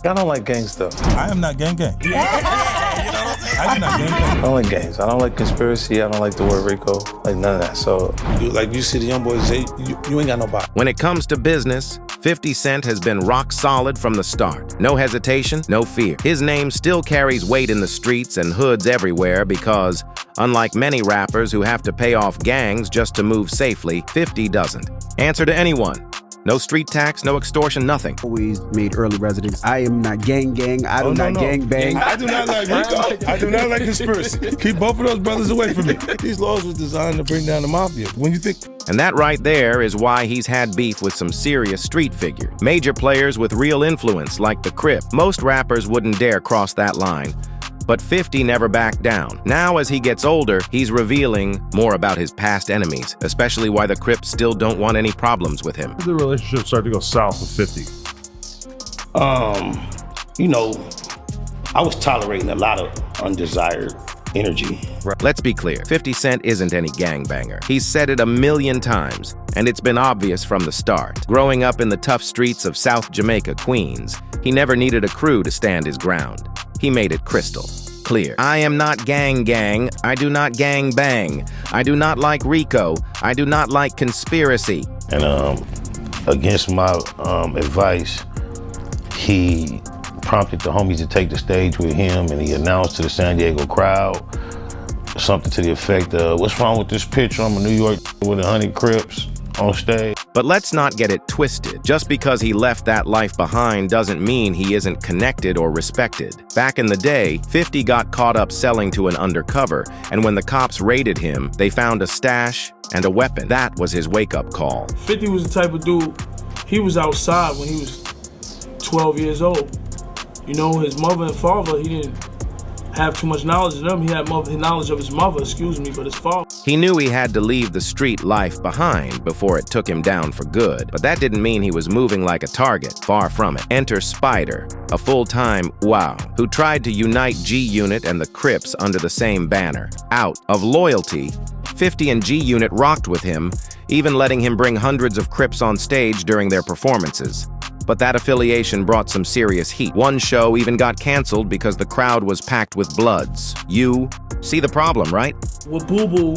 I don't like gang stuff. I am not gang gang. You know what I'm saying? I do not gang gang. I don't like gangs. I don't like conspiracy. I don't like the word Rico. Like none of that. So, you see the young boys say, you ain't got no body. When it comes to business, 50 Cent has been rock solid from the start. No hesitation, no fear. His name still carries weight in the streets and hoods everywhere because, unlike many rappers who have to pay off gangs just to move safely, 50 doesn't. Answer to anyone. No street tax, no extortion, nothing. Always made early residents. I am not gang. I do not gang bang. I do not like Rico. I do not like conspiracy. Keep both of those brothers away from me. These laws were designed to bring down the mafia. When you think... And that right there is why he's had beef with some serious street figures. Major players with real influence like the Crips. Most rappers wouldn't dare cross that line. But 50 never backed down. Now, as he gets older, he's revealing more about his past enemies, especially why the Crips still don't want any problems with him. The relationship started to go south with 50. I was tolerating a lot of undesired energy. Let's be clear, 50 Cent isn't any gangbanger. He's said it a million times, and it's been obvious from the start. Growing up in the tough streets of South Jamaica, Queens, he never needed a crew to stand his ground. He made it crystal clear. I am not gang. I do not gang bang. I do not like Rico. I do not like conspiracy. And against my advice, he prompted the homies to take the stage with him, and he announced to the San Diego crowd something to the effect of, what's wrong with this picture? I'm a New York with 100 Crips on stage. But let's not get it twisted. Just because he left that life behind doesn't mean he isn't connected or respected. Back in the day, 50 got caught up selling to an undercover, and when the cops raided him, they found a stash and a weapon. That was his wake-up call. 50 was the type of dude, he was outside when he was 12 years old. You know, his mother and father, he didn't have too much knowledge of them. He had knowledge of his mother, but his father. He knew he had to leave the street life behind before it took him down for good. But that didn't mean he was moving like a target. Far from it. Enter Spider, a full-time wow, who tried to unite GUnit and the Crips under the same banner. Out of loyalty, 50 and GUnit rocked with him, even letting him bring hundreds of Crips on stage during their performances. But that affiliation brought some serious heat. One show even got canceled because the crowd was packed with Bloods. You see the problem, right? With Boo Boo,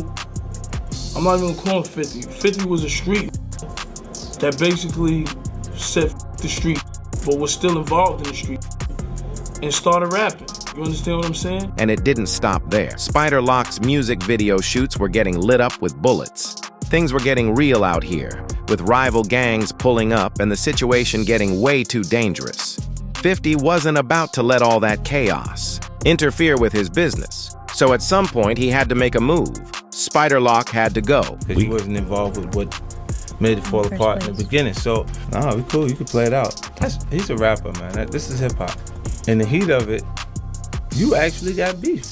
I'm not even calling 50. 50 was a street that basically said the street, but was still involved in the street and started rapping. You understand what I'm saying? And it didn't stop there. Spider Lock's music video shoots were getting lit up with bullets. Things were getting real out here, with rival gangs pulling up and the situation getting way too dangerous. 50 wasn't about to let all that chaos interfere with his business. So at some point, he had to make a move. Spider Lock had to go. Because you wasn't involved with what made it fall apart in the beginning. So, nah, we cool. You can play it out. He's a rapper, man. This is hip-hop. In the heat of it, you actually got beef.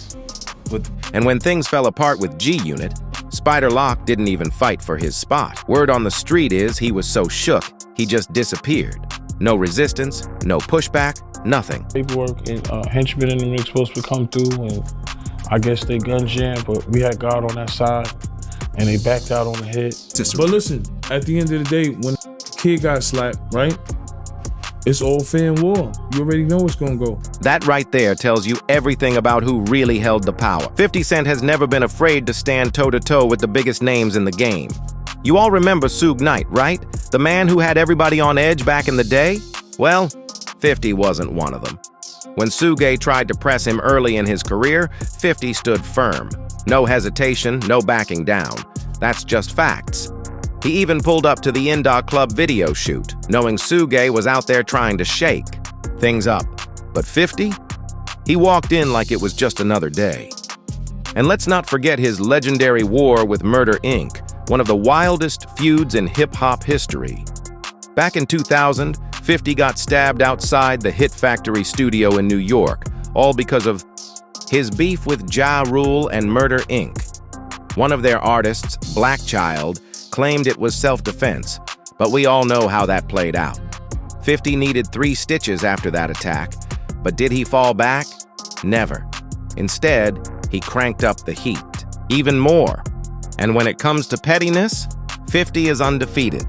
And when things fell apart with GUnit, Spider Lock didn't even fight for his spot. Word on the street is he was so shook, he just disappeared. No resistance, no pushback, nothing. Paperwork and henchmen in the mix supposed to come through, and I guess they gun jammed, but we had God on that side, and they backed out on the hit. But listen, at the end of the day, when the kid got slapped, right? It's all fair and war. You already know it's gonna go. That right there tells you everything about who really held the power. 50 Cent has never been afraid to stand toe-to-toe with the biggest names in the game. You all remember Suge Knight, right? The man who had everybody on edge back in the day? Well, 50 wasn't one of them. When Suge tried to press him early in his career, 50 stood firm. No hesitation, no backing down. That's just facts. He even pulled up to the Indoor Club video shoot, knowing Suge was out there trying to shake things up. But 50? He walked in like it was just another day. And let's not forget his legendary war with Murder Inc., one of the wildest feuds in hip-hop history. Back in 2000, 50 got stabbed outside the Hit Factory studio in New York, all because of his beef with Ja Rule and Murder Inc. One of their artists, Black Child, claimed it was self-defense, but we all know how that played out. 50 needed 3 stitches after that attack, but did he fall back? Never. Instead, he cranked up the heat, even more. And when it comes to pettiness, 50 is undefeated.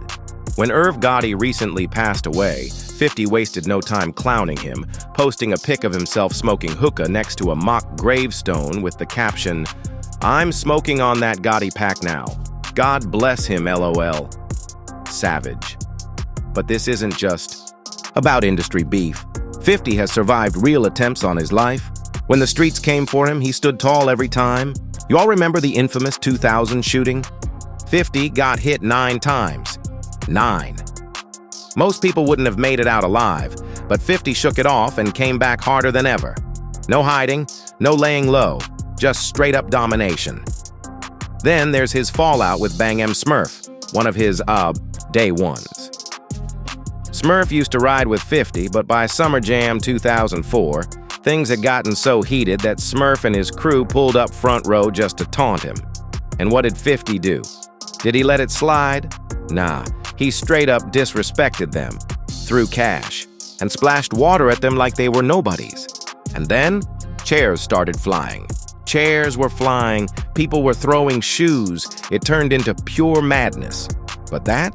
When Irv Gotti recently passed away, 50 wasted no time clowning him, posting a pic of himself smoking hookah next to a mock gravestone with the caption, "I'm smoking on that Gotti pack now. God bless him, LOL." Savage. But this isn't just about industry beef. 50 has survived real attempts on his life. When the streets came for him, he stood tall every time. You all remember the infamous 2000 shooting? 50 got hit 9 times. 9. Most people wouldn't have made it out alive, but 50 shook it off and came back harder than ever. No hiding, no laying low, just straight-up domination. Then there's his fallout with Bang M Smurf, one of his, day ones. Smurf used to ride with 50, but by Summer Jam 2004, things had gotten so heated that Smurf and his crew pulled up front row just to taunt him. And what did 50 do? Did he let it slide? Nah, he straight up disrespected them, threw cash, and splashed water at them like they were nobodies. And then, chairs started flying. Chairs were flying, people were throwing shoes. It turned into pure madness. But that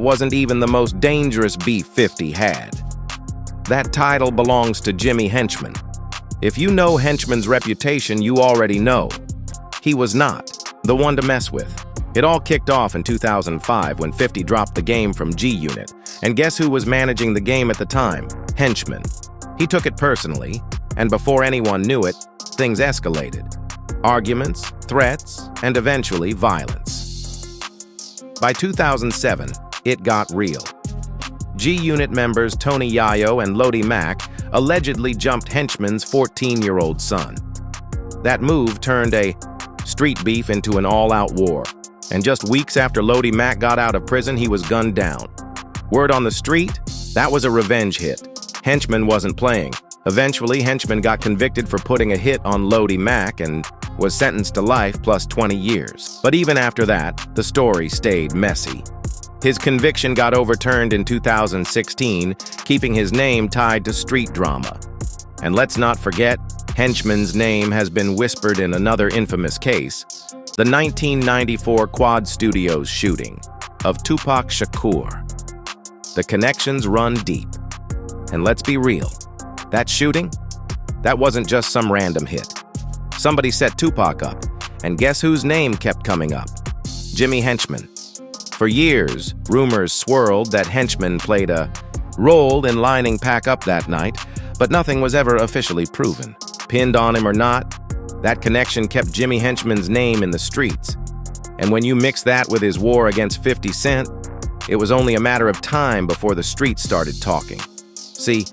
wasn't even the most dangerous beef 50 had. That title belongs to Jimmy Henchman. If you know Henchman's reputation, you already know. He was not the one to mess with. It all kicked off in 2005 when 50 dropped the game from GUnit. And guess who was managing the game at the time? Henchman. He took it personally, and before anyone knew it, things escalated. Arguments, threats, and eventually violence. By 2007, it got real. GUnit members Tony Yayo and Lodi Mac allegedly jumped Henchman's 14-year-old son. That move turned a street beef into an all-out war. And just weeks after Lodi Mac got out of prison, he was gunned down. Word on the street? That was a revenge hit. Henchman wasn't playing. Eventually, Henchman got convicted for putting a hit on Lodi Mac and was sentenced to life plus 20 years. But even after that, the story stayed messy. His conviction got overturned in 2016, keeping his name tied to street drama. And let's not forget, Henchman's name has been whispered in another infamous case, the 1994 Quad Studios shooting of Tupac Shakur. The connections run deep. And let's be real, that shooting, that wasn't just some random hit. Somebody set Tupac up, and guess whose name kept coming up? Jimmy Henchman. For years, rumors swirled that Henchman played a role in lining Pac up that night, but nothing was ever officially proven. Pinned on him or not, that connection kept Jimmy Henchman's name in the streets. And when you mix that with his war against 50 Cent, it was only a matter of time before the streets started talking. See,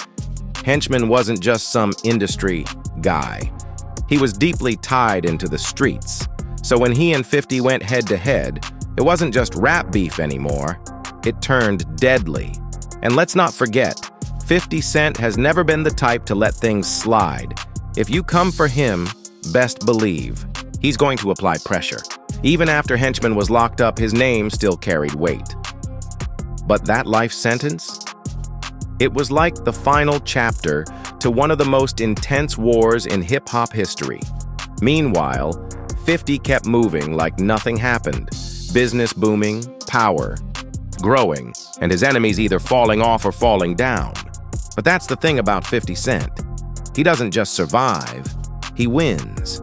Henchman wasn't just some industry guy. He was deeply tied into the streets. So when he and 50 went head-to-head, it wasn't just rap beef anymore. It turned deadly. And let's not forget, 50 Cent has never been the type to let things slide. If you come for him, best believe he's going to apply pressure. Even after Henchman was locked up, his name still carried weight. But that life sentence? It was like the final chapter to one of the most intense wars in hip-hop history. Meanwhile, 50 kept moving like nothing happened. Business booming, power growing, and his enemies either falling off or falling down. But that's the thing about 50 Cent. He doesn't just survive, he wins.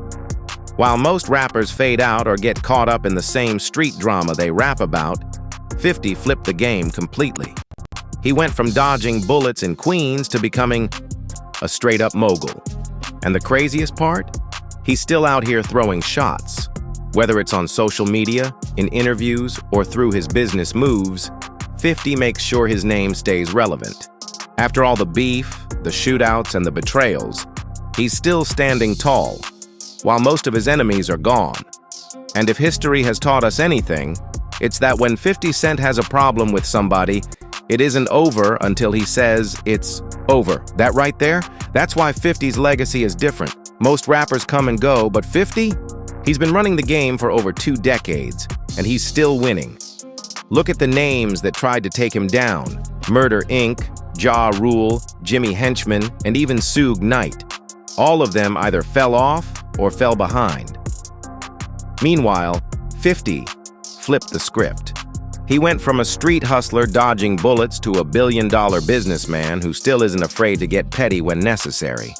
While most rappers fade out or get caught up in the same street drama they rap about, 50 flipped the game completely. He went from dodging bullets in Queens to becoming a straight-up mogul. And the craziest part? He's still out here throwing shots. Whether it's on social media, in interviews, or through his business moves, 50 makes sure his name stays relevant. After all the beef, the shootouts, and the betrayals, he's still standing tall, while most of his enemies are gone. And if history has taught us anything, it's that when 50 Cent has a problem with somebody, it isn't over until he says it's over. That right there? That's why 50's legacy is different. Most rappers come and go, but 50? He's been running the game for over 2 decades, and he's still winning. Look at the names that tried to take him down. Murder Inc., Ja Rule, Jimmy Henchman, and even Suge Knight. All of them either fell off or fell behind. Meanwhile, 50 flipped the script. He went from a street hustler dodging bullets to a billion-dollar businessman who still isn't afraid to get petty when necessary.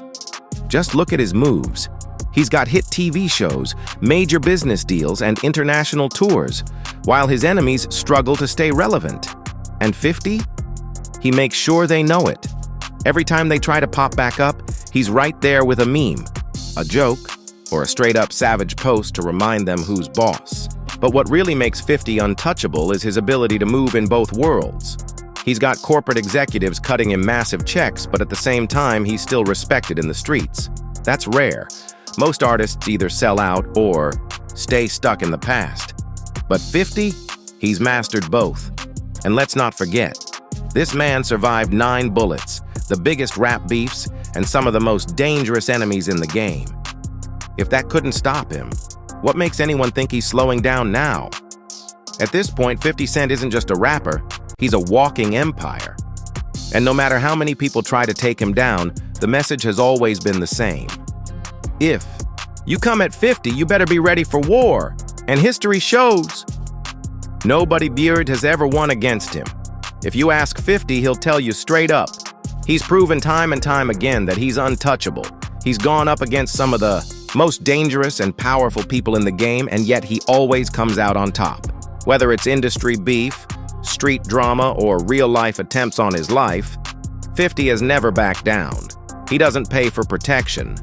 Just look at his moves. He's got hit TV shows, major business deals, and international tours, while his enemies struggle to stay relevant. And 50? He makes sure they know it. Every time they try to pop back up, he's right there with a meme, a joke, or a straight-up savage post to remind them who's boss. But what really makes 50 untouchable is his ability to move in both worlds. He's got corporate executives cutting him massive checks, but at the same time, he's still respected in the streets. That's rare. Most artists either sell out or stay stuck in the past. But 50, he's mastered both. And let's not forget, this man survived 9 bullets, the biggest rap beefs, and some of the most dangerous enemies in the game. If that couldn't stop him, what makes anyone think he's slowing down now? At this point, 50 Cent isn't just a rapper, he's a walking empire. And no matter how many people try to take him down, the message has always been the same. If you come at 50, you better be ready for war. And history shows. Nobody Beard has ever won against him. If you ask 50, he'll tell you straight up. He's proven time and time again that he's untouchable. He's gone up against some of the most dangerous and powerful people in the game, and yet he always comes out on top. Whether it's industry beef, street drama, or real-life attempts on his life, 50 has never backed down. He doesn't pay for protection.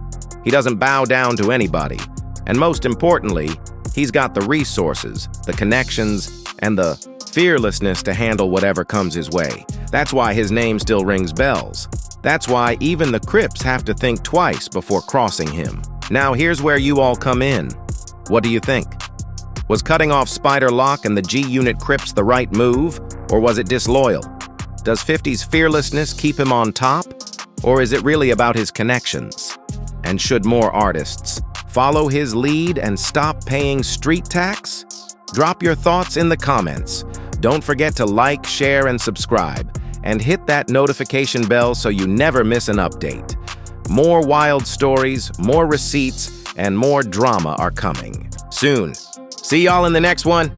He doesn't bow down to anybody. And most importantly, he's got the resources, the connections, and the fearlessness to handle whatever comes his way. That's why his name still rings bells. That's why even the Crips have to think twice before crossing him. Now here's where you all come in. What do you think? Was cutting off Spider Lock and the GUnit Crips the right move, or was it disloyal? Does 50's fearlessness keep him on top, or is it really about his connections? And should more artists follow his lead and stop paying street tax? Drop your thoughts in the comments. Don't forget to like, share, and subscribe, and hit that notification bell so you never miss an update. More wild stories, more receipts, and more drama are coming soon. See y'all in the next one.